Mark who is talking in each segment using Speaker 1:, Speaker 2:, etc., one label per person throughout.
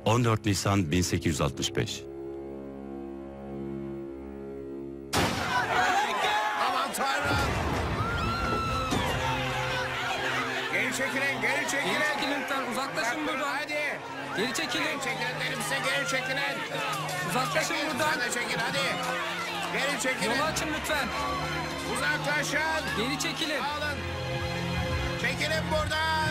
Speaker 1: 14 Nisan 1865.
Speaker 2: Aman Tanrım! Geri çekilin, geri çekilin.
Speaker 3: Geri çekilin lütfen, uzaklaşın buradan.
Speaker 2: Hadi.
Speaker 3: Geri çekilin.
Speaker 2: Geri çekilin dedim size, geri çekilin.
Speaker 3: Uzaklaşın
Speaker 2: Çekilin,
Speaker 3: buradan.
Speaker 2: sen de çekil hadi. Geri çekilin.
Speaker 3: Yolu açın lütfen.
Speaker 2: Uzaklaşın.
Speaker 3: Geri çekilin.
Speaker 2: Alın. Çekilin buradan.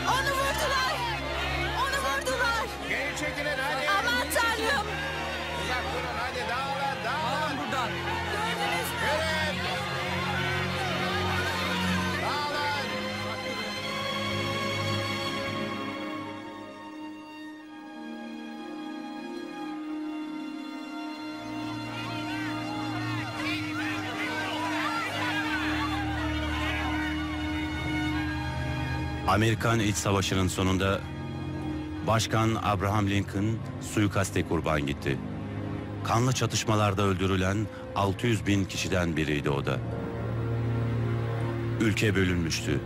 Speaker 4: Onu vurdular. Onu vurdular.
Speaker 2: Geri çekilin hadi.
Speaker 4: Aman Tanrım.
Speaker 2: Uzak durun hadi, dağılın, dağılın.
Speaker 3: Alın buradan.
Speaker 4: Gördünüz mü?
Speaker 2: Yürüyün. Dağılın.
Speaker 1: Amerikan İç Savaşı'nın sonunda Başkan Abraham Lincoln suikaste kurban gitti. Kanlı çatışmalarda öldürülen 600 bin kişiden biriydi o da. Ülke bölünmüştü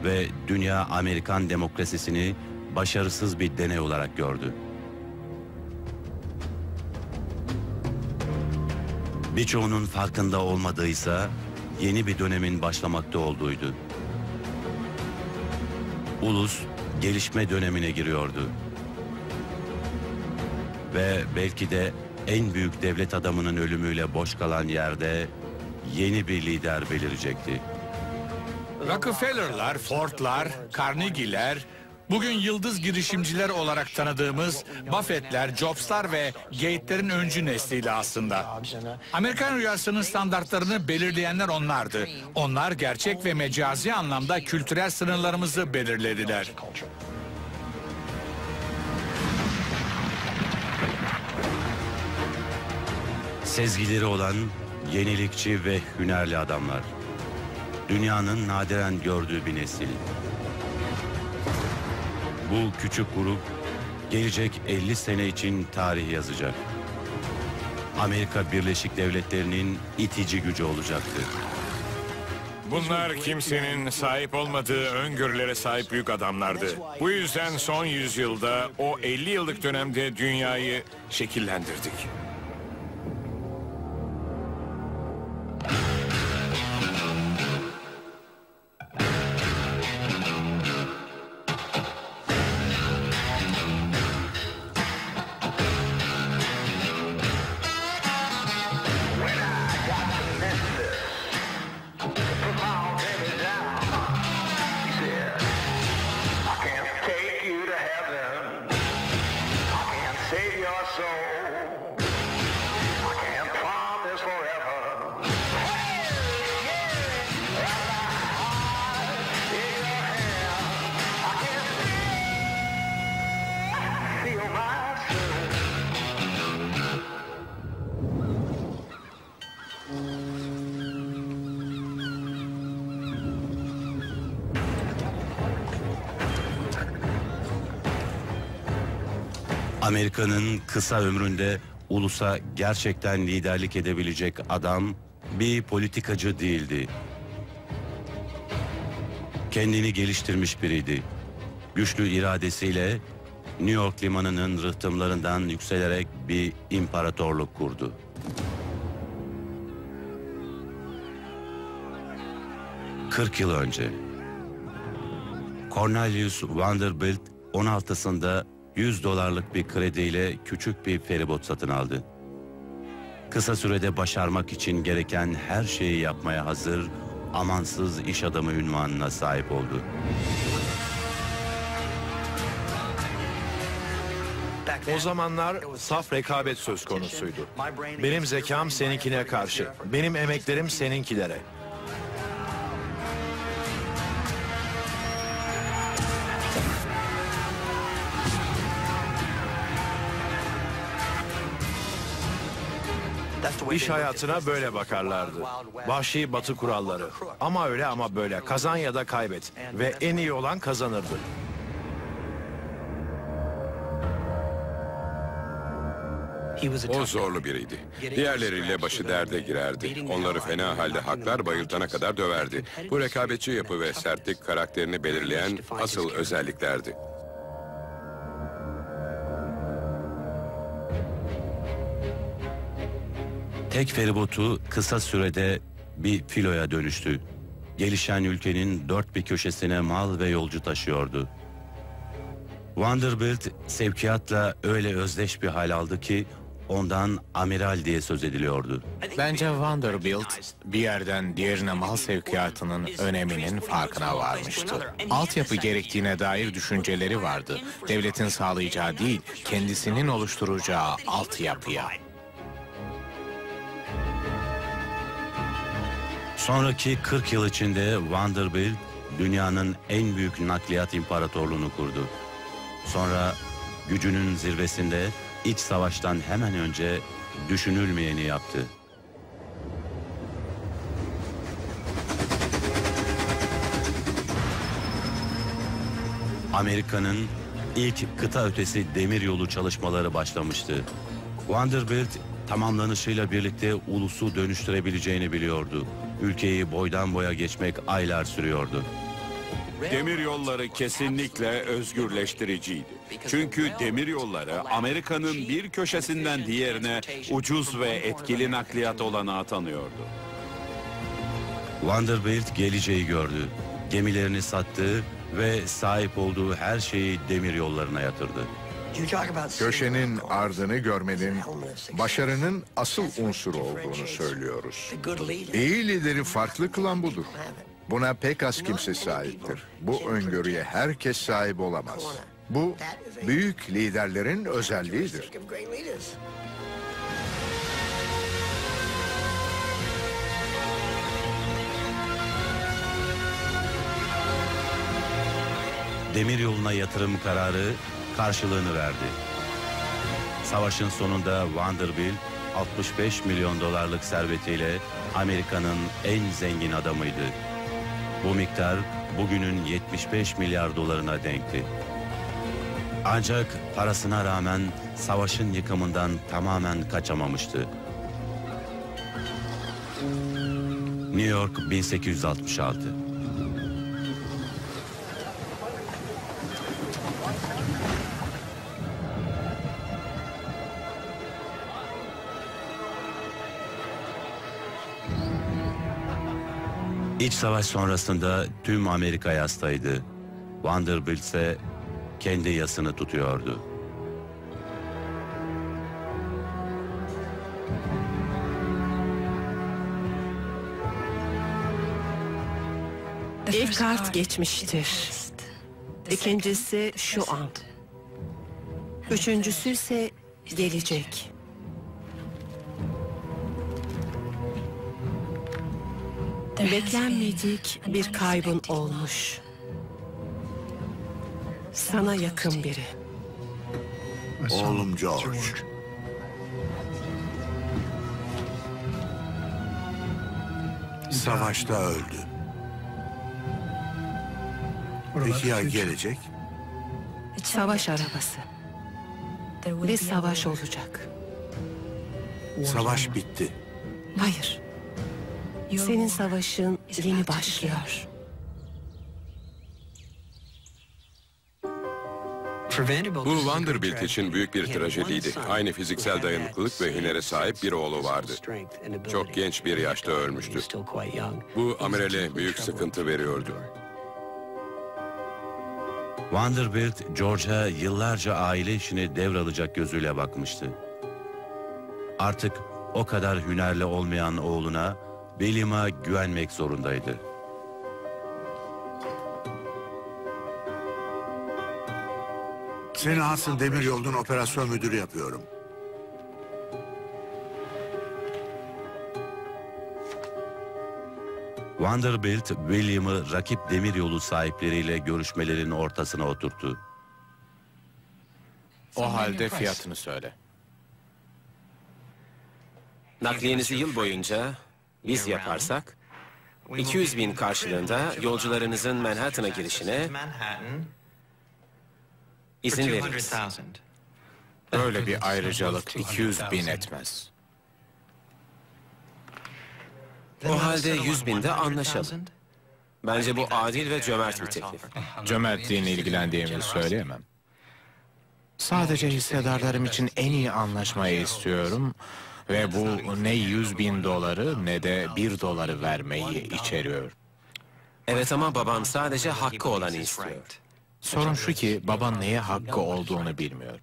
Speaker 1: ve dünya Amerikan demokrasisini başarısız bir deney olarak gördü. Birçoğunun farkında olmadığıysa yeni bir dönemin başlamakta olduğuydu. Ulus gelişme dönemine giriyordu. Ve belki de en büyük devlet adamının ölümüyle boş kalan yerde yeni bir lider belirecekti.
Speaker 5: Rockefeller'lar, Ford'lar, Carnegie'ler, bugün yıldız girişimciler olarak tanıdığımız Buffett'ler, Jobs'lar ve Gates'lerin öncü nesliydi aslında. Amerikan rüyasının standartlarını belirleyenler onlardı. Onlar gerçek ve mecazi anlamda kültürel sınırlarımızı belirlediler.
Speaker 1: Sezgileri olan yenilikçi ve hünerli adamlar. Dünyanın nadiren gördüğü bir nesil. Bu küçük grup gelecek 50 sene için tarih yazacak. Amerika Birleşik Devletleri'nin itici gücü olacaktı.
Speaker 6: Bunlar kimsenin sahip olmadığı öngörülere sahip büyük adamlardı. Bu yüzden son yüzyılda, o 50 yıllık dönemde dünyayı şekillendirdik.
Speaker 1: Amerika'nın kısa ömründe ulusa gerçekten liderlik edebilecek adam bir politikacı değildi. Kendini geliştirmiş biriydi. Güçlü iradesiyle New York limanının rıhtımlarından yükselerek bir imparatorluk kurdu. ...40 yıl önce Cornelius Vanderbilt 16'sında $100 bir krediyle küçük bir feribot satın aldı. Kısa sürede başarmak için gereken her şeyi yapmaya hazır, amansız iş adamı unvanına sahip oldu.
Speaker 7: O zamanlar saf rekabet söz konusuydu. Benim zekam seninkine karşı, benim emeklerim seninkilere. İş hayatına böyle bakarlardı. Vahşi batı kuralları. Ama öyle ama böyle. Kazan ya da kaybet. Ve en iyi olan kazanırdı.
Speaker 6: O zorlu biriydi. Diğerleriyle başı derde girerdi. Onları fena halde haklar bayıltana kadar döverdi. Bu rekabetçi yapı ve sertlik karakterini belirleyen asıl özelliklerdi.
Speaker 1: Tek feribotu kısa sürede bir filoya dönüştü. Gelişen ülkenin dört bir köşesine mal ve yolcu taşıyordu. Vanderbilt sevkiyatla öyle özdeş bir hal aldı ki ondan amiral diye söz ediliyordu.
Speaker 8: Bence Vanderbilt bir yerden diğerine mal sevkiyatının öneminin farkına varmıştı. Altyapı gerektiğine dair düşünceleri vardı. Devletin sağlayacağı değil, kendisinin oluşturacağı altyapıya.
Speaker 1: Sonraki 40 yıl içinde Vanderbilt dünyanın en büyük nakliyat imparatorluğunu kurdu. Sonra gücünün zirvesinde iç savaştan hemen önce düşünülmeyeni yaptı. Amerika'nın ilk kıta ötesi demiryolu çalışmaları başlamıştı. Vanderbilt tamamlanışıyla birlikte ulusu dönüştürebileceğini biliyordu. Ülkeyi boydan boya geçmek aylar sürüyordu.
Speaker 9: Demir yolları kesinlikle özgürleştiriciydi. Çünkü demir yolları Amerika'nın bir köşesinden diğerine ucuz ve etkili nakliyat olanağı tanıyordu.
Speaker 1: Vanderbilt geleceği gördü. Gemilerini sattı ve sahip olduğu her şeyi demir yollarına yatırdı.
Speaker 10: Köşenin ardını görmenin başarının asıl unsuru olduğunu söylüyoruz. İyi lideri farklı kılan budur. Buna pek az kimse sahiptir. Bu öngörüye herkes sahip olamaz. Bu büyük liderlerin özelliğidir.
Speaker 1: Demiryoluna yatırım kararı karşılığını verdi. Savaşın sonunda Vanderbilt 65 milyon dolarlık servetiyle Amerika'nın en zengin adamıydı. Bu miktar bugünün 75 milyar dolarına denkti. Ancak parasına rağmen savaşın yıkımından tamamen kaçamamıştı. New York 1866. İç savaş sonrasında tüm Amerika yastaydı. Vanderbilt ise kendi yasını tutuyordu.
Speaker 11: İlk kart geçmiştir. İkincisi şu an. Üçüncüsü ise gelecek. Beklenmedik bir kaybın olmuş. Sana yakın biri.
Speaker 10: Oğlum George. Savaşta öldü. Peki ya gelecek?
Speaker 11: Savaş arabası. Bir savaş olacak.
Speaker 10: Savaş bitti.
Speaker 11: Hayır. Senin savaşın yeni başlıyor.
Speaker 6: Bu Vanderbilt için büyük bir trajediydi. Aynı fiziksel dayanıklılık ve hünere sahip bir oğlu vardı. Çok genç bir yaşta ölmüştü. Bu amirale büyük sıkıntı veriyordu.
Speaker 1: Vanderbilt, George'a yıllarca aile işini devralacak gözüyle bakmıştı. Artık o kadar hünerli olmayan oğluna, William'a güvenmek zorundaydı.
Speaker 10: Seni Hudson Demiryolu'nun operasyon müdürü yapıyorum.
Speaker 1: Vanderbilt, William'ı rakip demiryolu sahipleriyle görüşmelerin ortasına oturttu.
Speaker 8: O halde fiyatını söyle.
Speaker 12: Nakliyenizi yıl boyunca biz yaparsak 200 bin karşılığında yolcularınızın Manhattan'a girişine izin veririz.
Speaker 8: Böyle bir ayrıcalık 200 bin etmez.
Speaker 12: O halde 100 binde anlaşalım. Bence bu adil ve cömert bir teklif.
Speaker 8: Cömertliğinle ilgilendiğimi söyleyemem. Sadece hissedarlarım için en iyi anlaşmayı istiyorum. Ve bu ne 100 bin doları ne de 1 doları vermeyi içeriyor.
Speaker 12: Evet ama babam sadece hakkı olanı istiyor.
Speaker 8: Sorun şu ki baban neye hakkı olduğunu bilmiyor.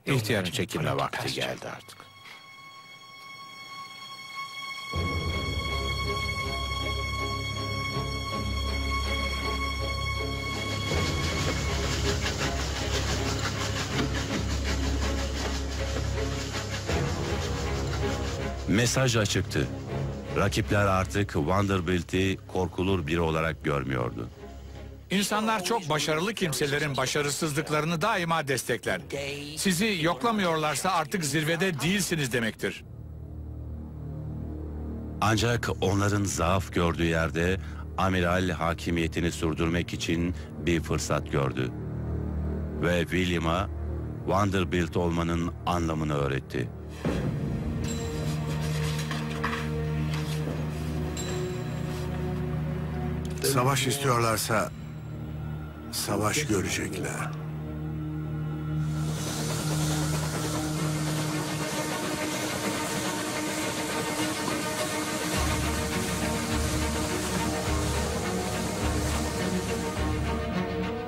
Speaker 8: İhtiyarın çekilme vakti geldi artık.
Speaker 1: Mesaj açıktı. Rakipler artık Vanderbilt'i korkulur biri olarak görmüyordu.
Speaker 5: İnsanlar çok başarılı kimselerin başarısızlıklarını daima destekler. Sizi yoklamıyorlarsa artık zirvede değilsiniz demektir.
Speaker 1: Ancak onların zaaf gördüğü yerde amiral hakimiyetini sürdürmek için bir fırsat gördü. Ve William'a Vanderbilt olmanın anlamını öğretti.
Speaker 13: Savaş istiyorlarsa savaş görecekler.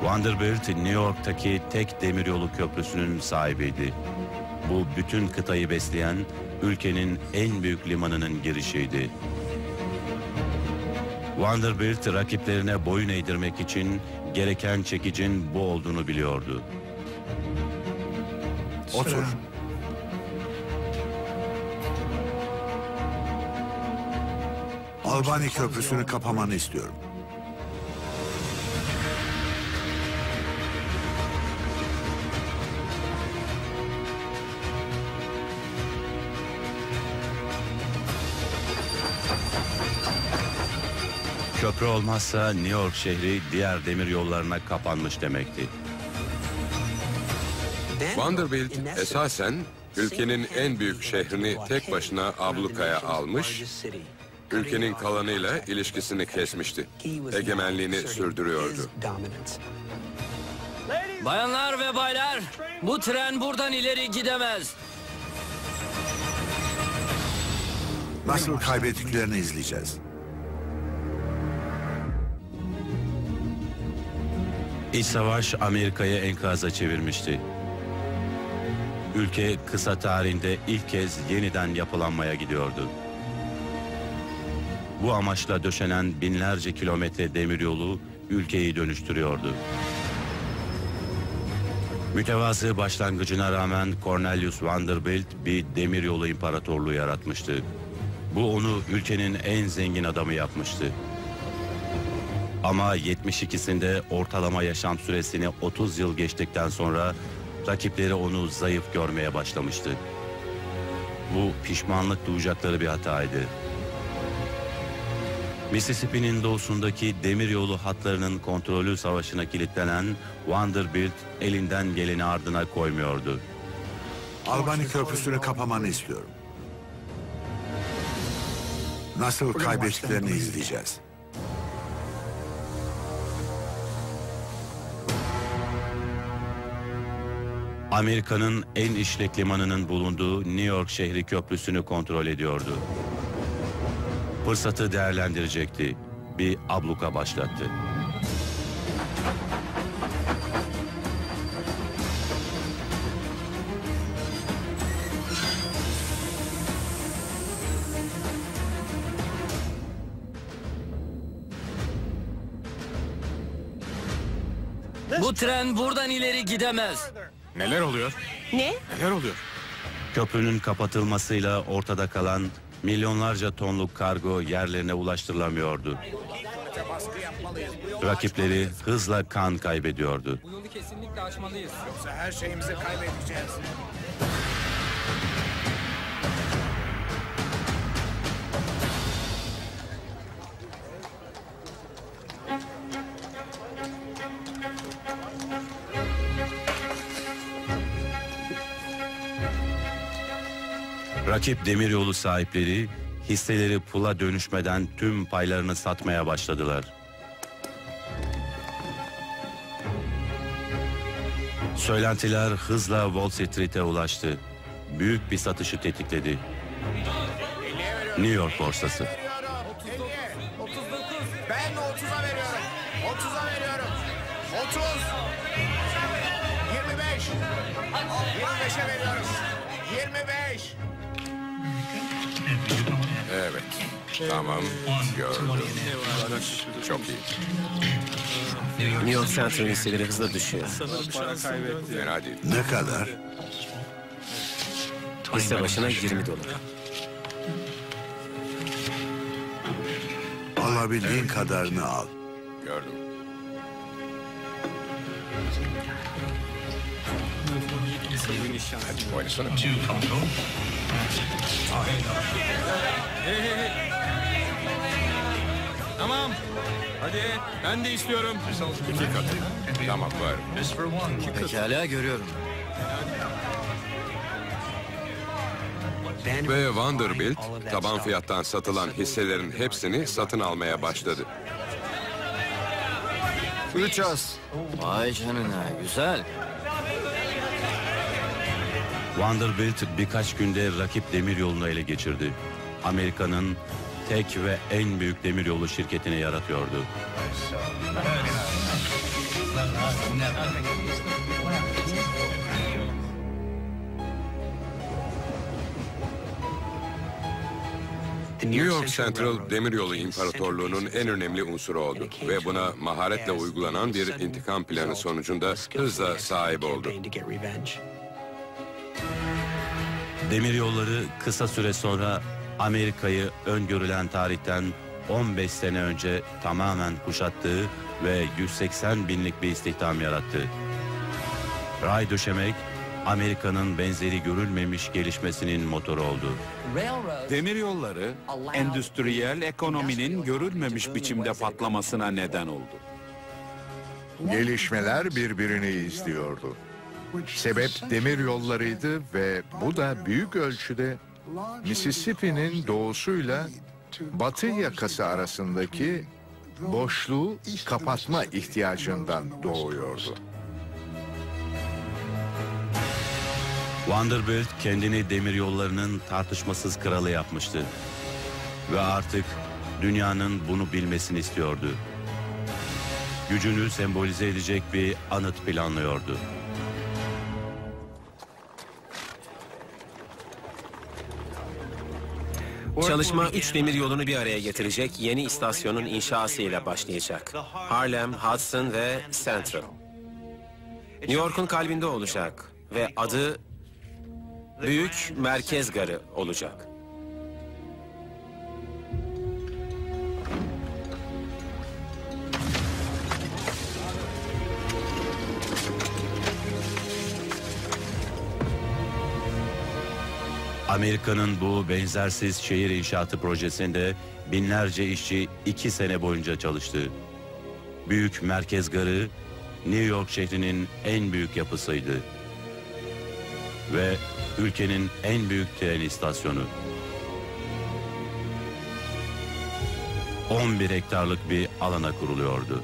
Speaker 1: Vanderbilt, New York'taki tek demiryolu köprüsünün sahibiydi. Bu bütün kıtayı besleyen ülkenin en büyük limanının girişiydi. Vanderbilt rakiplerine boyun eğdirmek için gereken çekicin bu olduğunu biliyordu.
Speaker 13: Otur. Albany Köprüsü'nü kapamanı istiyorum.
Speaker 1: Köprü olmazsa New York şehri diğer demir yollarına kapanmış demekti.
Speaker 6: Vanderbilt esasen ülkenin en büyük şehrini tek başına ablukaya almış, ülkenin kalanıyla ilişkisini kesmişti. Egemenliğini sürdürüyordu.
Speaker 3: Bayanlar ve baylar, bu tren buradan ileri gidemez.
Speaker 13: Nasıl kaybettiklerini izleyeceğiz.
Speaker 1: İç savaş Amerika'yı enkaza çevirmişti. Ülke kısa tarihinde ilk kez yeniden yapılanmaya gidiyordu. Bu amaçla döşenen binlerce kilometre demiryolu ülkeyi dönüştürüyordu. Mütevazı başlangıcına rağmen Cornelius Vanderbilt bir demiryolu imparatorluğu yaratmıştı. Bu onu ülkenin en zengin adamı yapmıştı. Ama 72'sinde ortalama yaşam süresini 30 yıl geçtikten sonra rakipleri onu zayıf görmeye başlamıştı. Bu pişmanlık duyacakları bir hataydı. Mississippi'nin doğusundaki demiryolu hatlarının kontrolü savaşına kilitlenen Vanderbilt elinden geleni ardına koymuyordu.
Speaker 13: Albany Köprüsü'nü kapamanı istiyorum. Nasıl kaybettiklerini izleyeceğiz.
Speaker 1: Amerika'nın en işlek limanının bulunduğu New York şehri köprüsünü kontrol ediyordu. Fırsatı değerlendirecekti. Bir abluka başlattı.
Speaker 3: Bu tren buradan ileri gidemez.
Speaker 8: Neler oluyor?
Speaker 11: Ne?
Speaker 8: Neler oluyor?
Speaker 1: Köprünün kapatılmasıyla ortada kalan milyonlarca tonluk kargo yerlerine ulaştırılamıyordu. Rakipleri hızla kan kaybediyordu.
Speaker 3: Bu yolu kesinlikle aşmalıyız.
Speaker 2: Yoksa her şeyimizi kaybedeceğiz.
Speaker 1: Rakip demiryolu sahipleri hisseleri pula dönüşmeden tüm paylarını satmaya başladılar. Söylentiler hızla Wall Street'e ulaştı. Büyük bir satışı tetikledi. New York borsası.
Speaker 2: 39. Ben 30'a veriyorum. 30'a veriyorum. 30. 25. 25'e veriyorum. 25.
Speaker 6: Evet. Tamam. Gördüm. Çok iyi.
Speaker 12: New York Central hisseleri hızla düşüyor.
Speaker 6: Fena değil.
Speaker 13: Ne kadar?
Speaker 12: Hisse başına 20 dolar.
Speaker 13: Alabildiğin kadarını al.
Speaker 6: Gördüm. Hadi oynasana.
Speaker 5: Tamam. Hadi ben de istiyorum.
Speaker 6: 2 katı. Tamam var.
Speaker 3: Pekala görüyorum.
Speaker 6: Ve Vanderbilt taban fiyattan satılan hisselerin hepsini satın almaya başladı.
Speaker 3: 3 az. Vay canına güzel.
Speaker 1: Vanderbilt birkaç günde rakip demiryolunu ele geçirdi. Amerika'nın tek ve en büyük demiryolu şirketini yaratıyordu.
Speaker 6: New York Central Demiryolu İmparatorluğu'nun en önemli unsuru oldu ve buna maharetle uygulanan bir intikam planı sonucunda hızla sahip oldu.
Speaker 1: Demiryolları kısa süre sonra Amerika'yı öngörülen tarihten 15 sene önce tamamen kuşattığı ve 180 binlik bir istihdam yarattı. Ray döşemek, Amerika'nın benzeri görülmemiş gelişmesinin motoru oldu.
Speaker 9: Demiryolları endüstriyel ekonominin görülmemiş biçimde patlamasına neden oldu.
Speaker 10: Gelişmeler birbirini izliyordu. Sebep demir yollarıydı ve bu da büyük ölçüde Mississippi'nin doğusuyla batı yakası arasındaki boşluğu kapatma ihtiyacından doğuyordu.
Speaker 1: Vanderbilt kendini demiryollarının tartışmasız kralı yapmıştı. Ve artık dünyanın bunu bilmesini istiyordu. Gücünü sembolize edecek bir anıt planlıyordu.
Speaker 12: Çalışma 3 demir yolunu bir araya getirecek yeni istasyonun inşasıyla başlayacak. Harlem, Hudson ve Central. New York'un kalbinde olacak ve adı Büyük Merkez Garı olacak.
Speaker 1: Amerika'nın bu benzersiz şehir inşaatı projesinde binlerce işçi 2 sene boyunca çalıştı. Büyük Merkez Garı, New York şehrinin en büyük yapısıydı. Ve ülkenin en büyük tren istasyonu. 11 hektarlık bir alana kuruluyordu.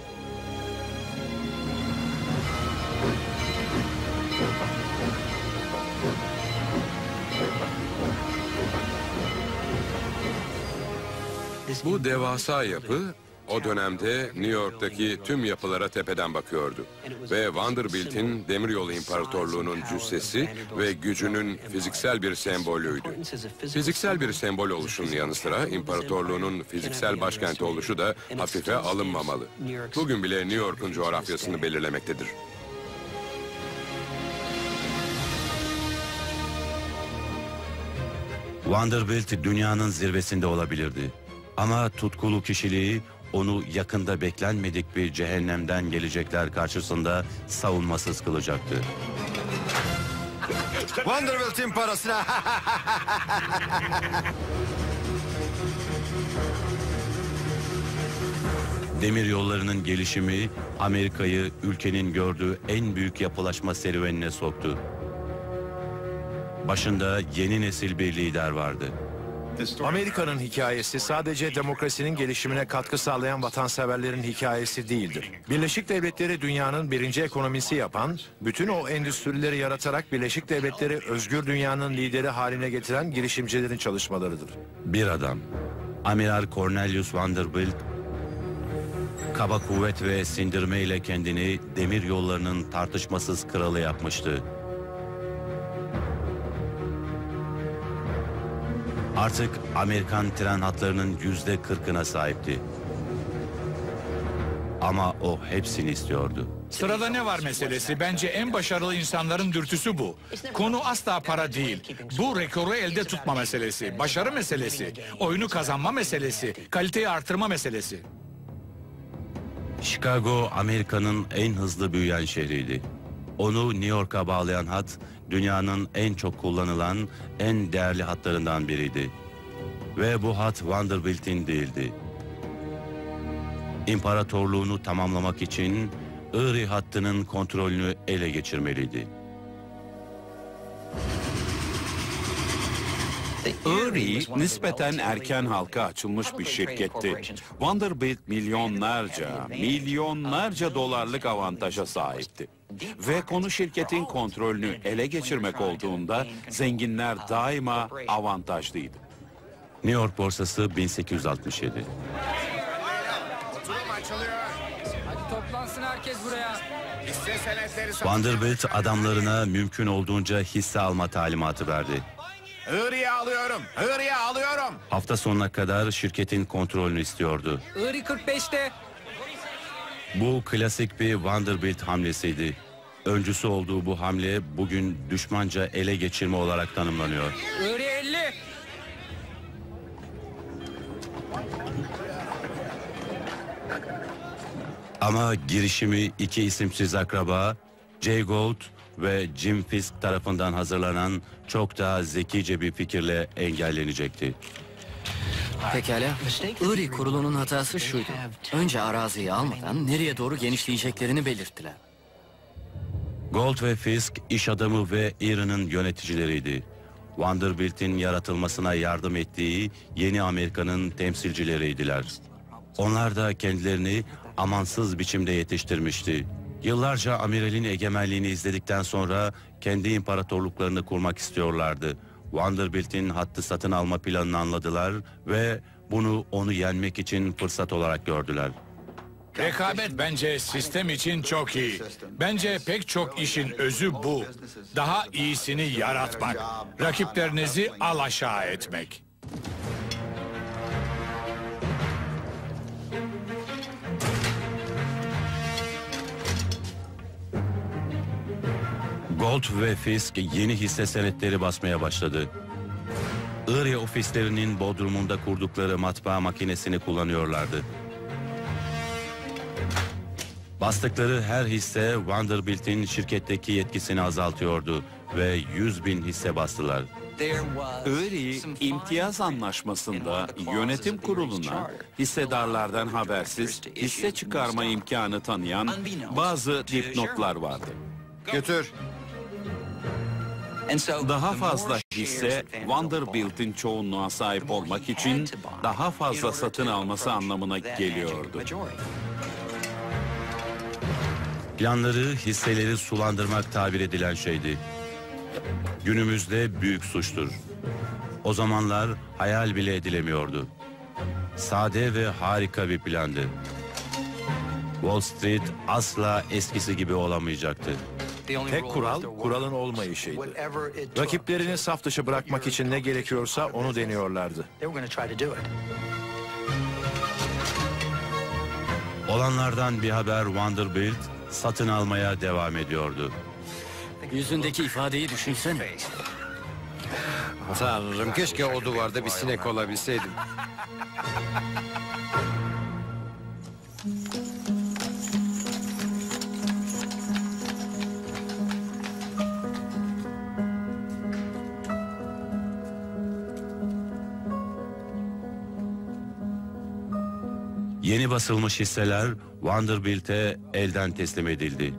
Speaker 6: Bu devasa yapı o dönemde New York'taki tüm yapılara tepeden bakıyordu. Ve Vanderbilt'in Demiryolu İmparatorluğu'nun cüssesi ve gücünün fiziksel bir sembolüydü. Fiziksel bir sembol oluşunun yanı sıra imparatorluğunun fiziksel başkenti oluşu da hafife alınmamalı. Bugün bile New York'un coğrafyasını belirlemektedir.
Speaker 1: Vanderbilt dünyanın zirvesinde olabilirdi. Ama tutkulu kişiliği onu yakında beklenmedik bir cehennemden gelecekler karşısında savunmasız kılacaktı.
Speaker 14: Vanderbilt'in parasına.
Speaker 1: Demir yollarının gelişimi Amerika'yı ülkenin gördüğü en büyük yapılaşma serüvenine soktu. Başında yeni nesil bir lider vardı.
Speaker 7: Amerika'nın hikayesi sadece demokrasinin gelişimine katkı sağlayan vatanseverlerin hikayesi değildir. Birleşik Devletleri dünyanın birinci ekonomisi yapan, bütün o endüstrileri yaratarak Birleşik Devletleri özgür dünyanın lideri haline getiren girişimcilerin çalışmalarıdır.
Speaker 1: Bir adam, Amiral Cornelius Vanderbilt, kaba kuvvet ve sindirme ile kendini demir yollarının tartışmasız kralı yapmıştı. Artık Amerikan tren hatlarının %40'ına sahipti. Ama o hepsini istiyordu.
Speaker 5: Sırada ne var meselesi? Bence en başarılı insanların dürtüsü bu. Konu asla para değil. Bu rekoru elde tutma meselesi, başarı meselesi, oyunu kazanma meselesi, kaliteyi artırma meselesi.
Speaker 1: Chicago, Amerika'nın en hızlı büyüyen şehriydi. Onu New York'a bağlayan hat, dünyanın en çok kullanılan, en değerli hatlarından biriydi. Ve bu hat Vanderbilt'in değildi. İmparatorluğunu tamamlamak için Erie hattının kontrolünü ele geçirmeliydi.
Speaker 9: Erie nispeten erken halka açılmış bir şirketti. Vanderbilt milyonlarca dolarlık avantaja sahipti. Ve konu şirketin kontrolünü ele geçirmek olduğunda zenginler daima avantajlıydı.
Speaker 1: New York borsası 1867.
Speaker 2: Oturum açılıyor.
Speaker 3: Hadi toplansın herkes buraya.
Speaker 2: Hisse senetleri satın.
Speaker 1: Vanderbilt adamlarına mümkün olduğunca hisse alma talimatı verdi.
Speaker 2: Earie'yi alıyorum. Earie'yi alıyorum.
Speaker 1: Hafta sonuna kadar şirketin kontrolünü istiyordu.
Speaker 3: Erie 45'te.
Speaker 1: Bu klasik bir Vanderbilt hamlesiydi. Öncüsü olduğu bu hamle bugün düşmanca ele geçirme olarak tanımlanıyor.
Speaker 3: Erie 50.
Speaker 1: Ama girişimi iki isimsiz akraba, Jay Gould ve Jim Fisk tarafından hazırlanan çok daha zekice bir fikirle engellenecekti.
Speaker 15: Pekala. Erie kurulunun hatası şuydu. Önce araziyi almadan nereye doğru genişleyeceklerini belirttiler.
Speaker 1: Gould ve Fisk iş adamı ve Erie'nin yöneticileriydi. Vanderbilt'in yaratılmasına yardım ettiği yeni Amerika'nın temsilcileriydiler. Onlar da kendilerini amansız biçimde yetiştirmişti. Yıllarca amiralin egemenliğini izledikten sonra kendi imparatorluklarını kurmak istiyorlardı. Vanderbilt'in hattı satın alma planını anladılar ve bunu onu yenmek için fırsat olarak gördüler.
Speaker 5: Rekabet bence sistem için çok iyi. Bence pek çok işin özü bu. Daha iyisini yaratmak. Rakiplerinizi alaşağı etmek.
Speaker 1: Gould ve Fisk yeni hisse senetleri basmaya başladı. Erie ofislerinin bodrumunda kurdukları matbaa makinesini kullanıyorlardı. Bastıkları her hisse Vanderbilt'in şirketteki yetkisini azaltıyordu ve 100.000 hisse bastılar.
Speaker 9: Erie imtiyaz anlaşmasında yönetim kuruluna hissedarlardan habersiz hisse çıkarma imkanı tanıyan bazı dipnotlar vardı.
Speaker 14: Götür.
Speaker 9: Daha fazla hisse Vanderbilt'in çoğunluğa sahip olmak için daha fazla satın alması anlamına geliyordu.
Speaker 1: Planları hisseleri sulandırmak tabir edilen şeydi. Günümüzde büyük suçtur. O zamanlar hayal bile edilemiyordu. Sade ve harika bir plandı. Wall Street asla eskisi gibi olamayacaktı.
Speaker 7: Tek kural, kuralın olmayışıydı. Rakiplerini saf dışı bırakmak için ne gerekiyorsa onu deniyorlardı.
Speaker 1: Olanlardan bir haber Vanderbilt satın almaya devam ediyordu.
Speaker 15: Yüzündeki ifadeyi düşünsene.
Speaker 14: Tanrım, keşke o duvarda bir sinek olabilseydim.
Speaker 1: Yeni basılmış hisseler Vanderbilt'e elden teslim edildi.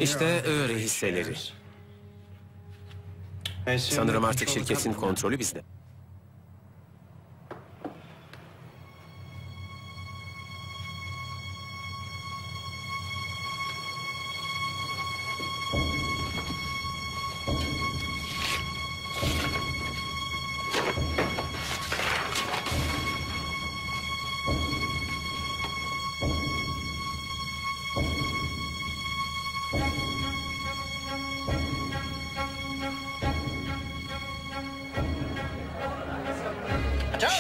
Speaker 12: İşte Erie hisseleri. Sanırım artık şirketin kontrolü bizde.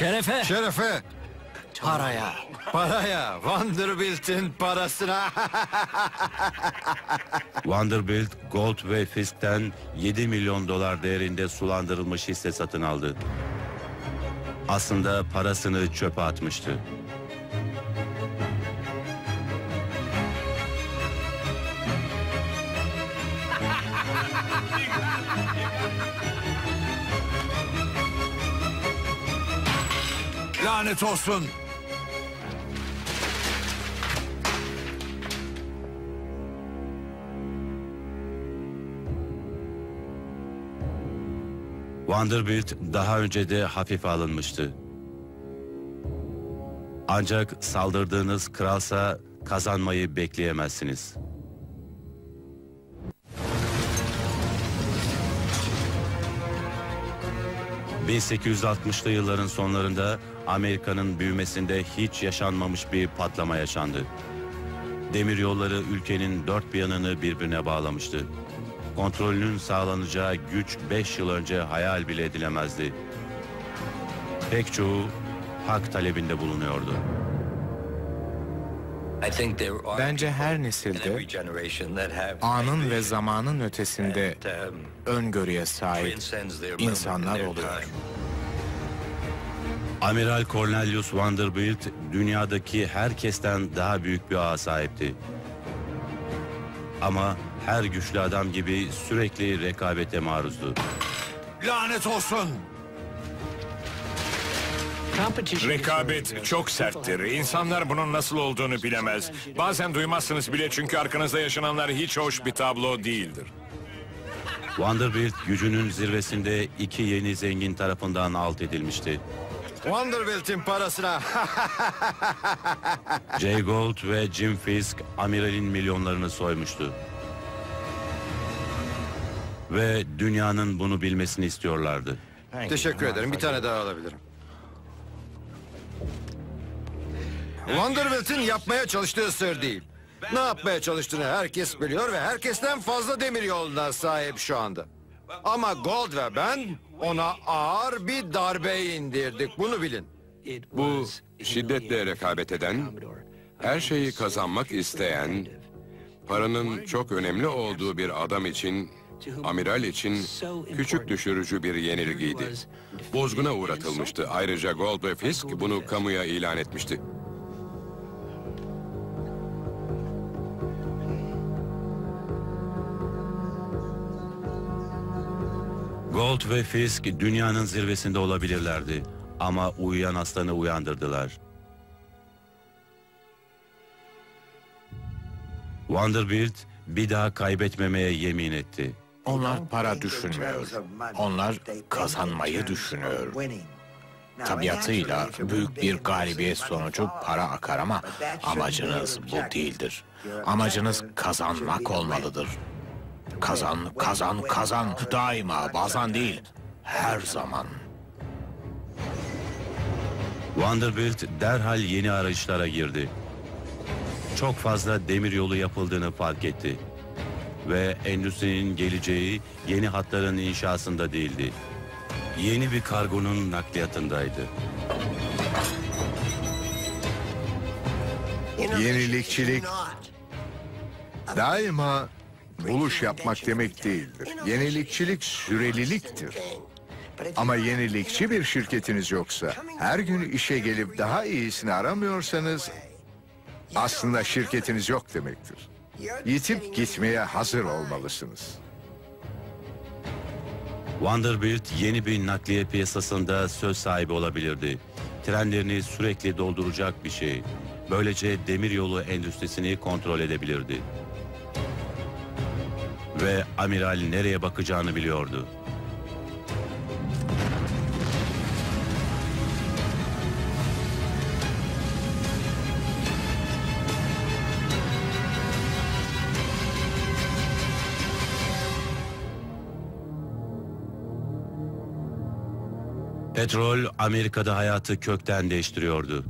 Speaker 3: Şerefe.
Speaker 14: Şerefe.
Speaker 15: Paraya.
Speaker 14: Paraya. Vanderbilt'in parasına.
Speaker 1: Vanderbilt, Gold ve Fisk'ten 7 milyon dolar değerinde sulandırılmış hisse satın aldı. Aslında parasını çöpe atmıştı.
Speaker 10: Lanet olsun.
Speaker 1: Vanderbilt daha önce de hafife alınmıştı. Ancak saldırdığınız kralsa kazanmayı bekleyemezsiniz. ...1860'lı yılların sonlarında Amerika'nın büyümesinde hiç yaşanmamış bir patlama yaşandı. Demiryolları ülkenin dört bir yanını birbirine bağlamıştı. Kontrolünün sağlanacağı güç 5 yıl önce hayal bile edilemezdi. Pek çoğu hak talebinde bulunuyordu.
Speaker 8: Bence her nesilde anın ve zamanın ötesinde öngörüye sahip insanlar oluyor.
Speaker 1: Amiral Cornelius Vanderbilt dünyadaki herkesten daha büyük bir ağa sahipti. Ama her güçlü adam gibi sürekli rekabete maruzdu.
Speaker 10: Lanet olsun.
Speaker 16: Rekabet çok serttir. İnsanlar bunun nasıl olduğunu bilemez. Bazen duymazsınız bile çünkü arkanızda yaşananlar hiç hoş bir tablo değildir.
Speaker 1: Vanderbilt gücünün zirvesinde iki yeni zengin tarafından alt edilmişti.
Speaker 14: Vanderbilt'in parasına.
Speaker 1: Jay Gould ve Jim Fisk amiralin milyonlarını soymuştu. Ve dünyanın bunu bilmesini istiyorlardı.
Speaker 14: Teşekkür ederim. Bir tane daha alabilirim. Vanderbilt'in yapmaya çalıştığı sır değil. Ne yapmaya çalıştığını herkes biliyor ve herkesten fazla demir yoluna sahip şu anda. Ama Gold ve ben ona ağır bir darbe indirdik. Bunu bilin.
Speaker 6: Bu şiddetle rekabet eden, her şeyi kazanmak isteyen, paranın çok önemli olduğu bir adam için, amiral için küçük düşürücü bir yenilgiydi. Bozguna uğratılmıştı. Ayrıca Gold ve Fisk bunu kamuya ilan etmişti.
Speaker 1: Gold ve Fisk dünyanın zirvesinde olabilirlerdi. Ama uyuyan aslanı uyandırdılar. Vanderbilt bir daha kaybetmemeye yemin etti.
Speaker 8: Onlar para düşünmüyor. Onlar kazanmayı düşünüyor. Tabiatıyla büyük bir galibiyet sonucu para akar ama amacınız bu değildir. Amacınız kazanmak olmalıdır. Kazan, kazan, kazan. Daima, bazen değil, her zaman.
Speaker 1: Vanderbilt derhal yeni arayışlara girdi. Çok fazla demiryolu yapıldığını fark etti. Ve endüstrinin geleceği yeni hatların inşasında değildi. Yeni bir kargonun nakliyatındaydı.
Speaker 10: Yenilikçilik daima buluş yapmak demek değildir. Yenilikçilik süreliliktir. Ama yenilikçi bir şirketiniz yoksa, her gün işe gelip daha iyisini aramıyorsanız aslında şirketiniz yok demektir. Yitip gitmeye hazır olmalısınız.
Speaker 1: Vanderbilt yeni bir nakliye piyasasında söz sahibi olabilirdi. Trenlerini sürekli dolduracak bir şey. Böylece demiryolu endüstrisini kontrol edebilirdi. ve amiral nereye bakacağını biliyordu. Petrol Amerika'da hayatı kökten değiştiriyordu.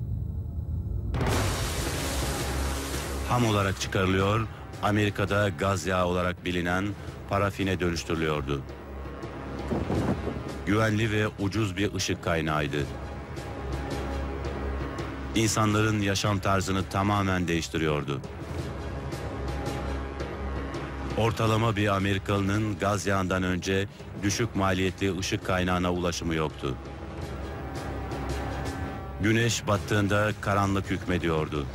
Speaker 1: Ham olarak çıkarılıyor, Amerika'da gaz yağı olarak bilinen parafine dönüştürülüyordu. Güvenli ve ucuz bir ışık kaynağıydı. İnsanların yaşam tarzını tamamen değiştiriyordu. Ortalama bir Amerikalının gaz yağından önce düşük maliyetli ışık kaynağına ulaşımı yoktu. Güneş battığında karanlık hükmediyordu.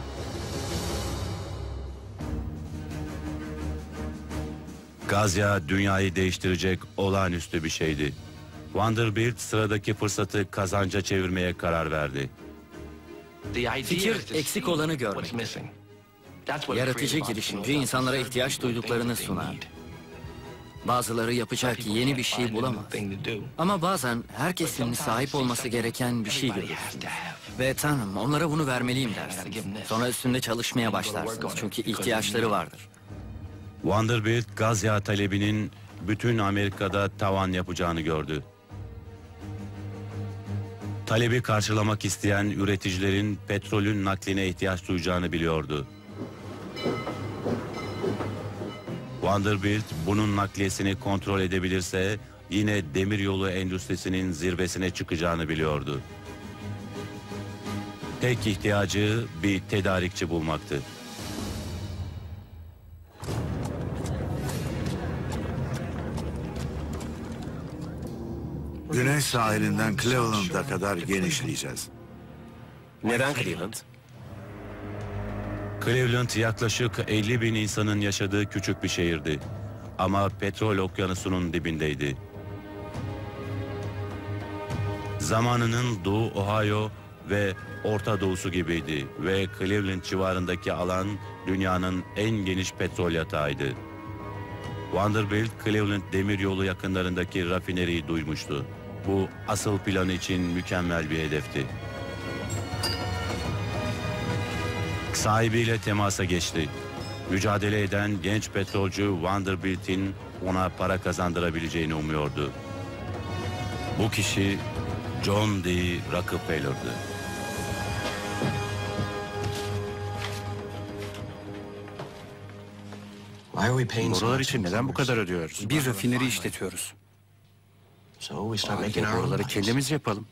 Speaker 1: Gaz yağı dünyayı değiştirecek olağanüstü bir şeydi. Vanderbilt sıradaki fırsatı kazanca çevirmeye karar verdi.
Speaker 15: Fikir eksik olanı görmek. Yaratıcı girişimci insanlara ihtiyaç duyduklarını sunar. Bazıları yapacak yeni bir şey bulamaz. Ama bazen herkesin sahip olması gereken bir şey görür. Ve Tanrım, onlara bunu vermeliyim dersin. Sonra üstünde çalışmaya başlarsınız çünkü ihtiyaçları vardır.
Speaker 1: Vanderbilt gaz yağı talebinin bütün Amerika'da tavan yapacağını gördü. Talebi karşılamak isteyen üreticilerin petrolün nakline ihtiyaç duyacağını biliyordu. Vanderbilt bunun nakliyesini kontrol edebilirse yine demiryolu endüstrisinin zirvesine çıkacağını biliyordu. Tek ihtiyacı bir tedarikçi bulmaktı.
Speaker 13: Güney sahilinden Cleveland'a kadar genişleyeceğiz.
Speaker 12: Neden Cleveland?
Speaker 1: Cleveland yaklaşık 50 bin insanın yaşadığı küçük bir şehirdi. Ama petrol okyanusunun dibindeydi. Zamanının Doğu Ohio ve Orta Doğusu gibiydi ve Cleveland civarındaki alan dünyanın en geniş petrol yatağıydı. Vanderbilt, Cleveland demiryolu yakınlarındaki rafineriyi duymuştu. Bu asıl planı için mükemmel bir hedefti. Sahibiyle temasa geçti. Mücadele eden genç petrolcü Vanderbilt'in ona para kazandırabileceğini umuyordu. Bu kişi John D. Rockefeller'dı.
Speaker 17: Borular için neden bu kadar ödüyoruz?
Speaker 18: Bir rafineri işletiyoruz.
Speaker 17: Boruları kendimiz yapalım.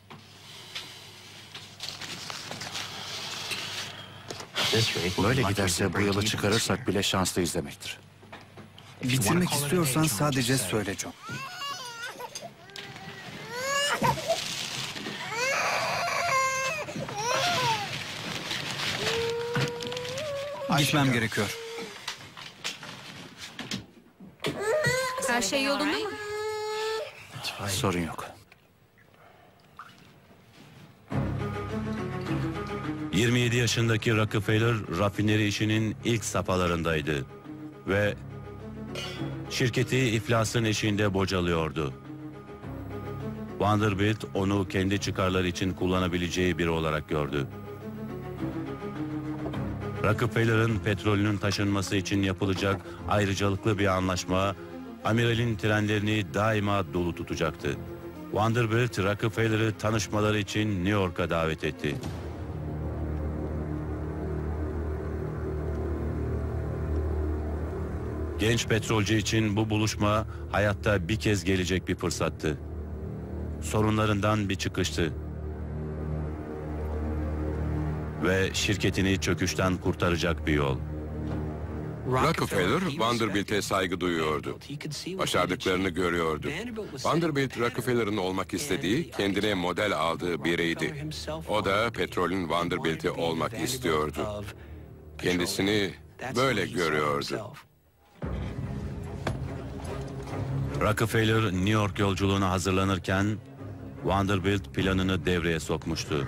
Speaker 17: Böyle giderse bu yılı çıkarırsak bile şanslıyız demektir.
Speaker 18: Bitirmek istiyorsan sadece söyle John. Gitmem gerekiyor.
Speaker 4: Her şey yolunda mı?
Speaker 17: Sorun yok.
Speaker 1: 27 yaşındaki Rockefeller rafineri işinin ilk safhalarındaydı ve şirketi iflasın eşiğinde bocalıyordu. Vanderbilt onu kendi çıkarları için kullanabileceği biri olarak gördü. Rockefeller'ın petrolünün taşınması için yapılacak ayrıcalıklı bir anlaşma, amiralin trenlerini daima dolu tutacaktı. Vanderbilt, Rockefeller'ı tanışmaları için New York'a davet etti. Genç petrolcü için bu buluşma hayatta bir kez gelecek bir fırsattı. Sorunlarından bir çıkıştı. Ve şirketini çöküşten kurtaracak bir yol.
Speaker 6: Rockefeller, Vanderbilt'e saygı duyuyordu. Başardıklarını görüyordu. Vanderbilt, Rockefeller'ın olmak istediği, kendine model aldığı biriydi. O da petrolün Vanderbilt'i olmak istiyordu. Kendisini böyle görüyordu.
Speaker 1: Rockefeller New York yolculuğuna hazırlanırken Vanderbilt planını devreye sokmuştu.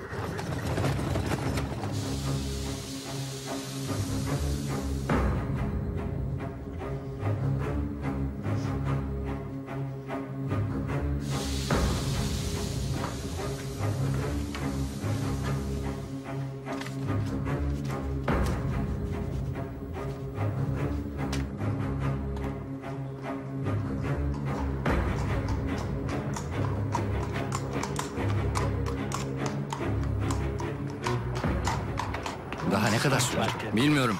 Speaker 17: kadar sürdü?
Speaker 15: Bilmiyorum.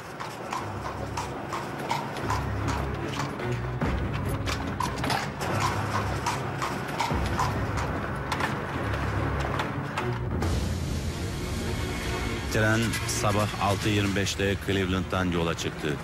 Speaker 1: Tren sabah 6:25'te Cleveland'dan yola çıktı.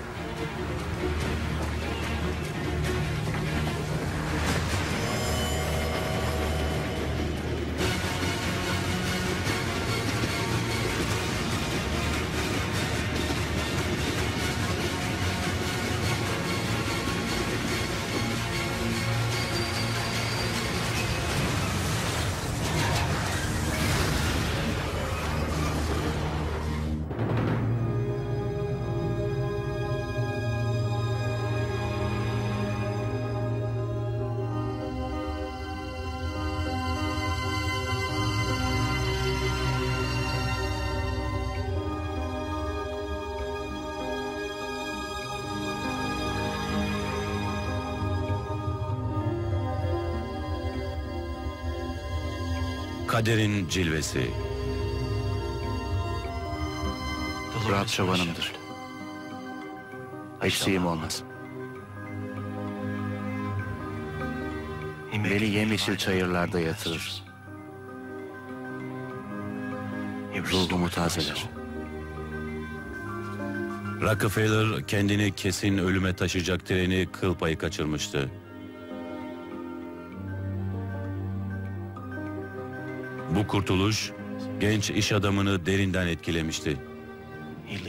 Speaker 1: Kaderin cilvesi.
Speaker 17: Rahat çobanımdır. Eksiğim olmaz. Beni yemyeşil çayırlarda yatırır. Ruhumu tazeler.
Speaker 1: Rockefeller kendini kesin ölüme taşıyacak treni kıl payı kaçırmıştı. Bu kurtuluş genç iş adamını derinden etkilemişti.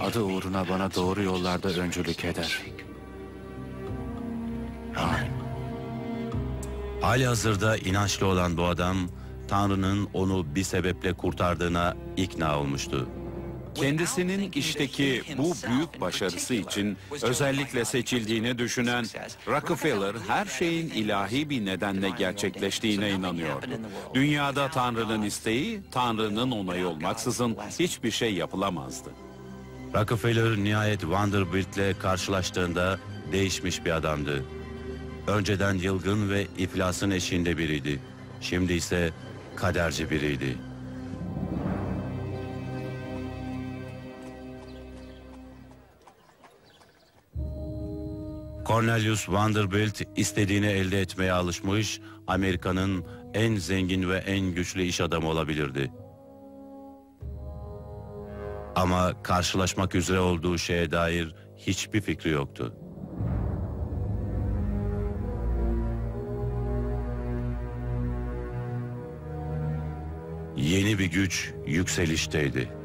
Speaker 17: Adı uğruna bana doğru yollarda öncülük eder. Amin.
Speaker 1: Halihazırda inançlı olan bu adam, Tanrı'nın onu bir sebeple kurtardığına ikna olmuştu.
Speaker 9: Kendisinin işteki bu büyük başarısı için özellikle seçildiğini düşünen Rockefeller her şeyin ilahi bir nedenle gerçekleştiğine inanıyordu. Dünyada Tanrı'nın isteği, Tanrı'nın onayı olmaksızın hiçbir şey yapılamazdı.
Speaker 1: Rockefeller nihayet Vanderbilt'le karşılaştığında değişmiş bir adamdı. Önceden yılgın ve iflasın eşiğinde biriydi. Şimdi ise kaderci biriydi. Cornelius Vanderbilt istediğini elde etmeye alışmış, Amerika'nın en zengin ve en güçlü iş adamı olabilirdi. Ama karşılaşmak üzere olduğu şeye dair hiçbir fikri yoktu. Yeni bir güç yükselişteydi.